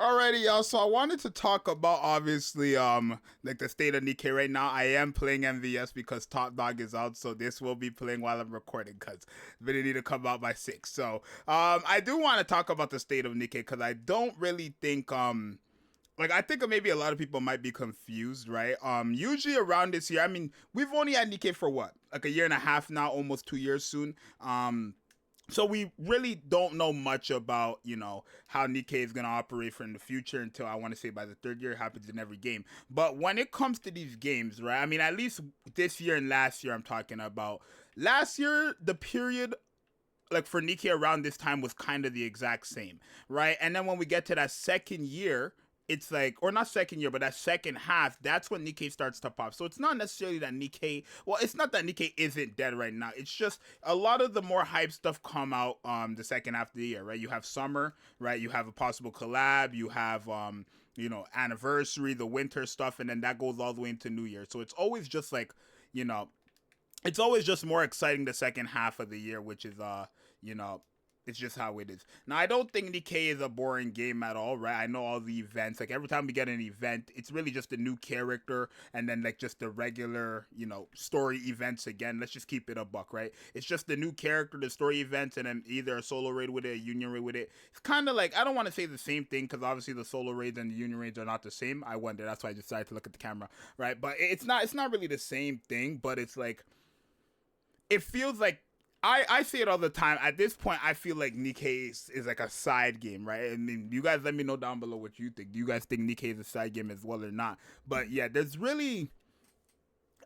Alrighty, y'all. So I wanted to talk about obviously like the state of Nikke right now. I am playing MVS because Top Dog is out, so this will be playing while I'm recording because video need to come out by 6. So I do want to talk about the state of Nikke because I don't really think like I think maybe a lot of people might be confused, right? Usually around this year, I mean, we've only had Nikke for what? Like a year and a half now, almost 2 years soon. So we really don't know much about, how Nikke is going to operate for in the future until I want to say by the third year. It happens in every game. But when it comes to these games, right? I mean, at least this year and last year I'm talking about. Last year, the period like for Nikke around this time was kind of the exact same, right? And then when we get to that second year, it's like, or not second year, but that second half, that's when Nikke starts to pop. So it's not necessarily that Nikke, well, it's not that Nikke isn't dead right now. It's just a lot of the more hype stuff come out the second half of the year, right? You have summer, right? You have a possible collab, you have anniversary, the winter stuff, and then that goes all the way into New Year. So it's always just like, you know, it's always just more exciting the second half of the year, which is you know, it's just how it is. Now I don't think Nikke is a boring game at all, right? I know all the events. Like every time we get an event, it's really just a new character and then like just the regular, story events again. Let's just keep it a buck, right? It's just the new character, the story events, and then either a solo raid with it, a union raid with it. It's kind of like I don't want to say the same thing because obviously the solo raids and the union raids are not the same. I wonder. That's why I decided to look at the camera, right? But it's not. It's not really the same thing. But it's like it feels like I say it all the time. At this point, I feel like Nikke is like a side game, right? I mean, you guys let me know down below what you think. Do you guys think Nikke is a side game as well or not? But yeah, there's really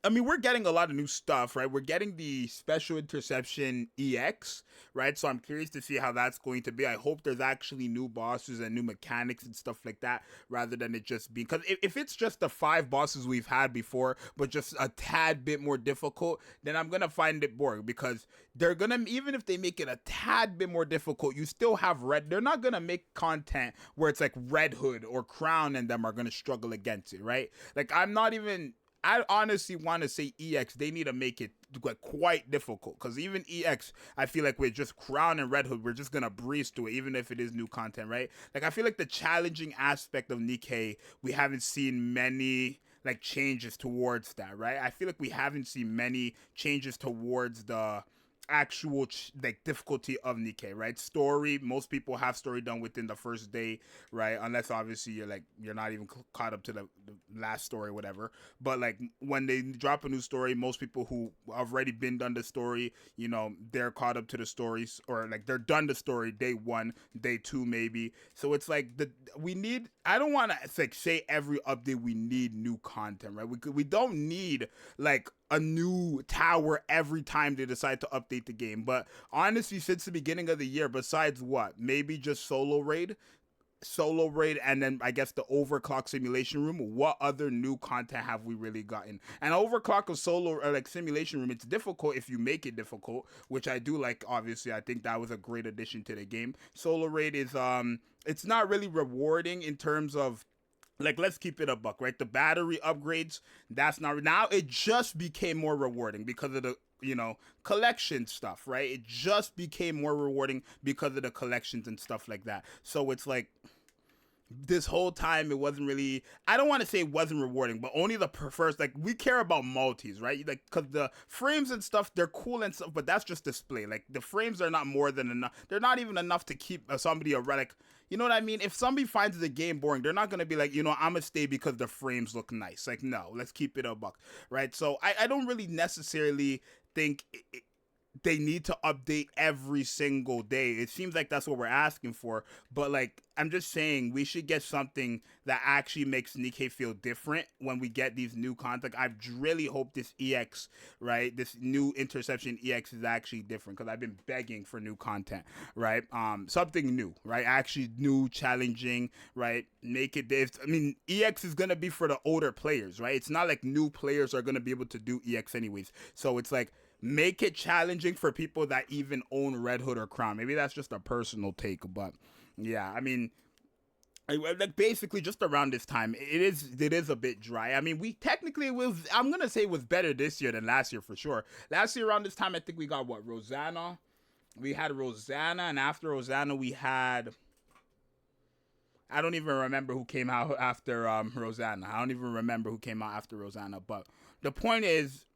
I mean, we're getting a lot of new stuff, right? We're getting the special interception EX, right? So I'm curious to see how that's going to be. I hope there's actually new bosses and new mechanics and stuff like that, rather than it just being because if it's just the 5 bosses we've had before, but just a tad bit more difficult, then I'm gonna find it boring because they're gonna even if they make it a tad bit more difficult, you still have red. They're not gonna make content where it's like Red Hood or Crown and them are gonna struggle against it, right? Like I'm not even I honestly want to say EX, they need to make it like quite difficult because even EX, I feel like with just Crown and Red Hood, we're just gonna breeze through it, even if it is new content, right? Like I feel like the challenging aspect of Nikke, we haven't seen many like changes towards that, right? I feel like we haven't seen many changes towards the actual like difficulty of Nikke, right? Story, most people have story done within the first day, right? Unless obviously you're not even caught up to the last story, whatever. But like when they drop a new story, most people who have already been done the story, they're caught up to the stories or like they're done the story day 1, day 2 maybe. So it's like we need. I don't want to like say every update we need new content, right? We don't need like a new tower every time they decide to update the game. But honestly, since the beginning of the year, besides what? Maybe just solo raid and then I guess the overclock simulation room, what other new content have we really gotten? And overclock of solo or like simulation room, it's difficult if you make it difficult, which I do like. Obviously I think that was a great addition to the game. Solo raid is it's not really rewarding in terms of like let's keep it a buck, right? The battery upgrades, that's not now it just became more rewarding because of the collection stuff, right? It just became more rewarding because of the collections and stuff like that. So it's like this whole time it wasn't really, I don't want to say it wasn't rewarding, but only the first, like we care about multis, right? Like because the frames and stuff, they're cool and stuff, but that's just display. Like the frames are not more than enough, they're not even enough to keep somebody a relic. You know what I mean? If somebody finds the game boring, they're not gonna be like, I'm gonna stay because the frames look nice. Like no, let's keep it a buck, right? So I don't really necessarily think they need to update every single day. It seems like that's what we're asking for, but like I'm just saying we should get something that actually makes Nikke feel different when we get these new content. I really hope this EX, right, this new interception EX is actually different because I've been begging for new content, right? Something new, right? Actually new, challenging, right? Make it this. I mean, EX is gonna be for the older players, right? It's not like new players are gonna be able to do EX anyways. So it's like make it challenging for people that even own Red Hood or Crown. Maybe that's just a personal take, but yeah, I mean, like basically just around this time, it is a bit dry. I mean, we technically I'm gonna say it was better this year than last year for sure. Last year around this time, I think we got what Rosanna. We had Rosanna, and after Rosanna, we had I don't even remember who came out after Rosanna. I don't even remember who came out after Rosanna. But the point is,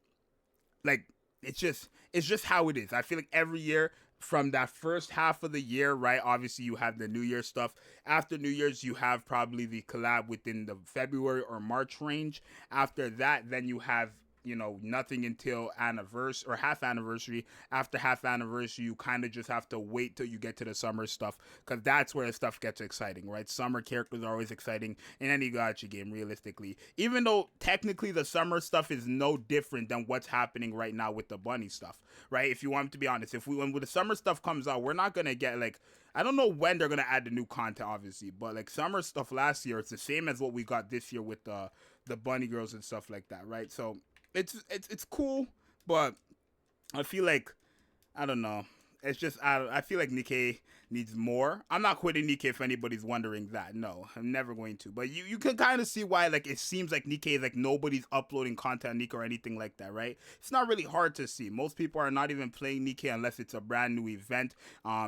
like, it's just how it is. I feel like every year from that first half of the year, right? Obviously, you have the New Year stuff. After New Year's, you have probably the collab within the February or March range. After that, then you have nothing until anniversary or half anniversary. After half anniversary, you kind of just have to wait till you get to the summer stuff, because that's where the stuff gets exciting, right? Summer characters are always exciting in any gacha game, realistically, even though technically the summer stuff is no different than what's happening right now with the bunny stuff, right? If you want to be honest, if we when the summer stuff comes out, we're not gonna get like, I don't know when they're gonna add the new content, obviously, but like summer stuff last year, it's the same as what we got this year with the bunny girls and stuff like that, right? So it's cool, but I feel like, I don't know. It's just I feel like Nikke needs more. I'm not quitting Nikke if anybody's wondering that. No, I'm never going to. But you can kind of see why, like, it seems like Nikke is like nobody's uploading content on Nikke or anything like that, right? It's not really hard to see. Most people are not even playing Nikke unless it's a brand new event,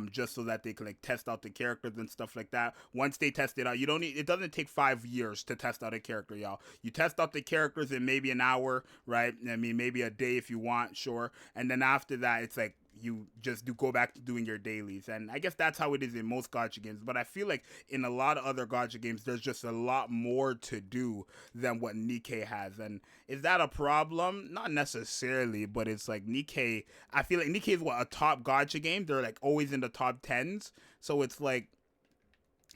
just so that they can like test out the characters and stuff like that. Once they test it out, you don't need. It doesn't take 5 years to test out a character, y'all. You test out the characters in maybe an hour, right? I mean, maybe a day if you want, sure. And then after that, it's like, you just go back to doing your dailies. And I guess that's how it is in most gacha games, but I feel like in a lot of other gacha games there's just a lot more to do than what Nikke has. And is that a problem? Not necessarily, but it's like Nikke, I feel like Nikke is what, a top gacha game. They're like always in the top 10s, so it's like,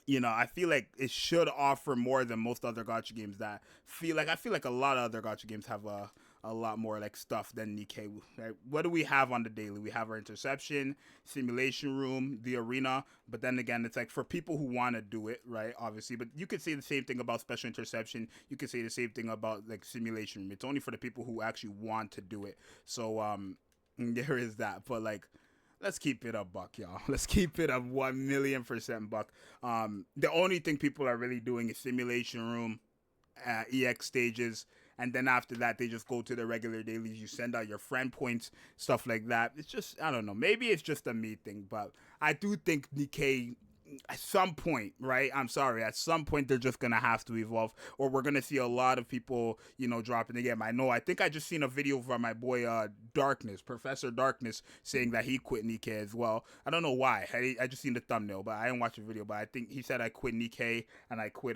I feel like it should offer more than most other gacha games that I feel like a lot of other gacha games have a lot more like stuff than Nikke. Right? What do we have on the daily? We have our interception, simulation room, the arena, but then again, it's like for people who want to do it, right? Obviously, but you could say the same thing about special interception. You could say the same thing about like simulation room. It's only for the people who actually want to do it. So there is that. But like, let's keep it a buck, y'all. Let's keep it a 1,000,000% buck. The only thing people are really doing is simulation room, EX stages, and then after that they just go to the regular dailies. You send out your friend points, stuff like that. It's just, I don't know, maybe it's just a me thing, but I do think Nikke at some point, right? I'm sorry, at some point they're just gonna have to evolve, or we're gonna see a lot of people, dropping the game. I think I just seen a video from my boy Darkness, Professor Darkness, saying that he quit Nikke as well. I don't know why. I just seen the thumbnail, but I didn't watch the video. But I think he said I quit Nikke and I quit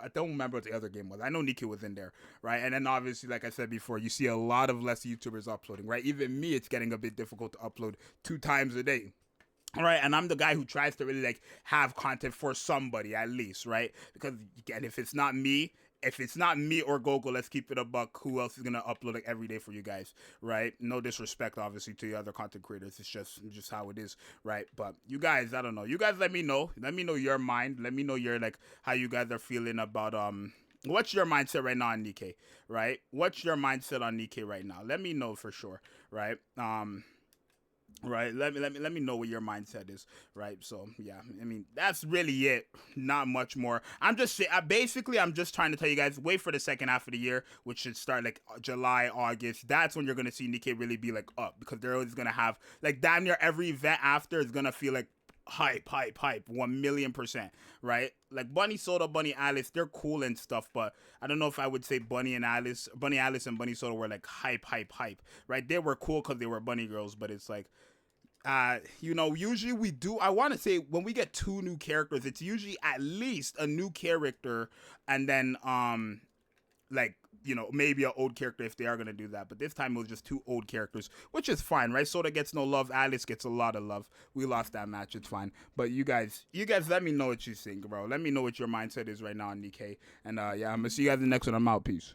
I don't remember what the other game was. I know Nikke was in there, right? And then obviously, like I said before, you see a lot of less YouTubers uploading, right? Even me, it's getting a bit difficult to upload 2 times a day. All right, and I'm the guy who tries to really like have content for somebody at least, right? Because again, if it's not me or Gogo, let's keep it a buck, who else is gonna upload like every day for you guys, right? No disrespect, obviously, to the other content creators. It's just how it is, right? But you guys, I don't know. You guys, let me know. Let me know your mind. Let me know your like how you guys are feeling about what's your mindset right now on Nikke, right? What's your mindset on Nikke right now? Let me know for sure, right? Right, let me know what your mindset is, right? So yeah, I mean, that's really it, not much more. I'm just basically, I'm just trying to tell you guys, wait for the second half of the year, which should start like July, August. That's when you're gonna see Nikke really be like up, because they're always gonna have like damn near every event after is gonna feel like hype 1,000,000%, right? Like Bunny Soda, Bunny Alice, they're cool and stuff, but I don't know if I would say Bunny Alice and Bunny Soda were like hype, right? They were cool because they were bunny girls, but it's like, usually we do, I want to say when we get 2 new characters, it's usually at least a new character, and then like, maybe an old character if they are going to do that. But this time it was just 2 old characters, which is fine, right? Soda gets no love, Alice gets a lot of love. We lost that match, it's fine. But you guys let me know what you think, bro. Let me know what your mindset is right now on Nikke. And yeah, I'm gonna see you guys in the next one. I'm out. Peace.